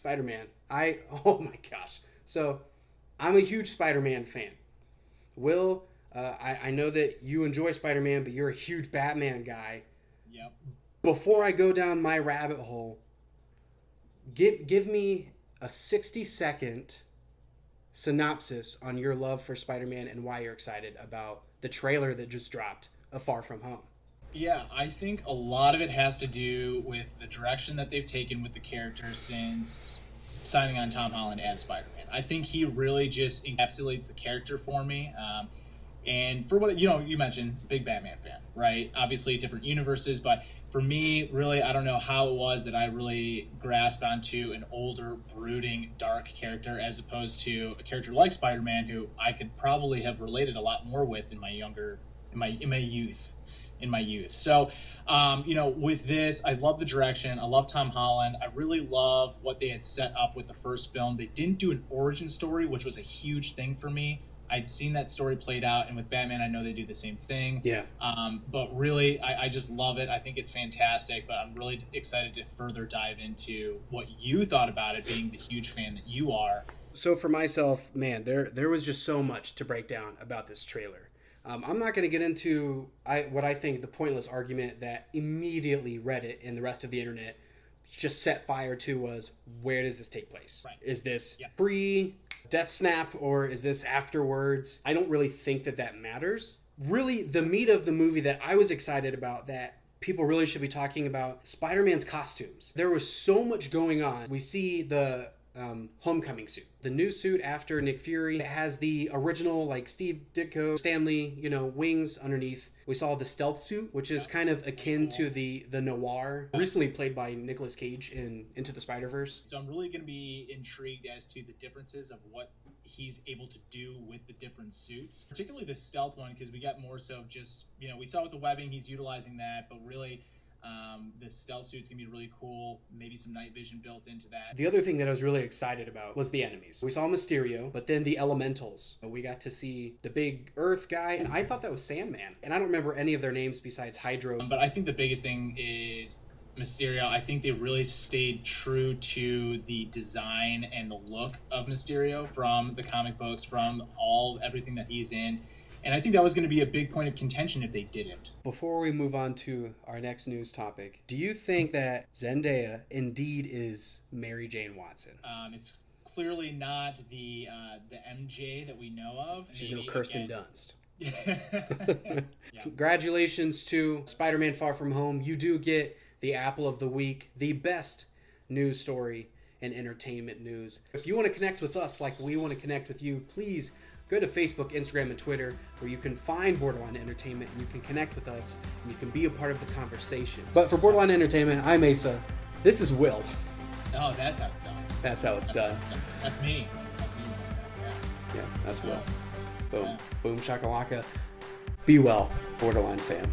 Spider-Man. Oh my gosh. So, I'm a huge Spider-Man fan. Will, I know that you enjoy Spider-Man, but you're a huge Batman guy. Yep. Before I go down my rabbit hole, give me a 60-second synopsis on your love for Spider-Man and why you're excited about the trailer that just dropped of Far From Home. Yeah, I think a lot of it has to do with the direction that they've taken with the character since signing on Tom Holland as Spider-Man. I think he really just encapsulates the character for me. And for what, you mentioned, big Batman fan, right? Obviously different universes, but for me, really, I don't know how it was that I really grasped onto an older, brooding, dark character as opposed to a character like Spider-Man, who I could probably have related a lot more with in my youth. So, with this, I love the direction. I love Tom Holland. I really love what they had set up with the first film. They didn't do an origin story, which was a huge thing for me. I'd seen that story played out, and with Batman, I know they do the same thing. Yeah. But really, I just love it. I think it's fantastic, but I'm really excited to further dive into what you thought about it, being the huge fan that you are. So for myself, man, there was just so much to break down about this trailer. I'm not going to get into what I think the pointless argument that immediately Reddit and the rest of the internet just set fire to was, where does this take place? Right. Is this Yep. pre-death snap or is this afterwards? I don't really think that matters. Really, the meat of the movie that I was excited about, that people really should be talking about, Spider-Man's costumes. There was so much going on. We see the Homecoming suit, the new suit after Nick Fury. It has the original like Steve Ditko, Stanley, wings underneath. We saw the stealth suit, which is kind of akin to the noir, recently played by Nicolas Cage in Into the Spider-Verse. So I'm really going to be intrigued as to the differences of what he's able to do with the different suits, particularly the stealth one, because we got more so just, we saw with the webbing, he's utilizing that, but really the stealth suit's gonna be really cool. Maybe some night vision built into that. The other thing that I was really excited about was the enemies. We saw Mysterio, but then the elementals. We got to see the big Earth guy, and I thought that was Sandman. And I don't remember any of their names besides Hydro. But I think the biggest thing is Mysterio. I think they really stayed true to the design and the look of Mysterio from the comic books, from everything that he's in. And I think that was going to be a big point of contention if they didn't. Before we move on to our next news topic, do you think that Zendaya indeed is Mary Jane Watson? It's clearly not the MJ that we know of. She's no Kirsten Dunst. Yeah. Congratulations to Spider-Man Far From Home. You do get the Apple of the Week, the best news story in entertainment news. If you want to connect with us like we want to connect with you, please go to Facebook, Instagram, and Twitter, where you can find Borderline Entertainment, and you can connect with us, and you can be a part of the conversation. But for Borderline Entertainment, I'm Asa. This is Will. Oh, that's how it's done. That's how it's done. That's me. That's me. Yeah, that's Will. Boom. Boom shakalaka. Be well, Borderline fam.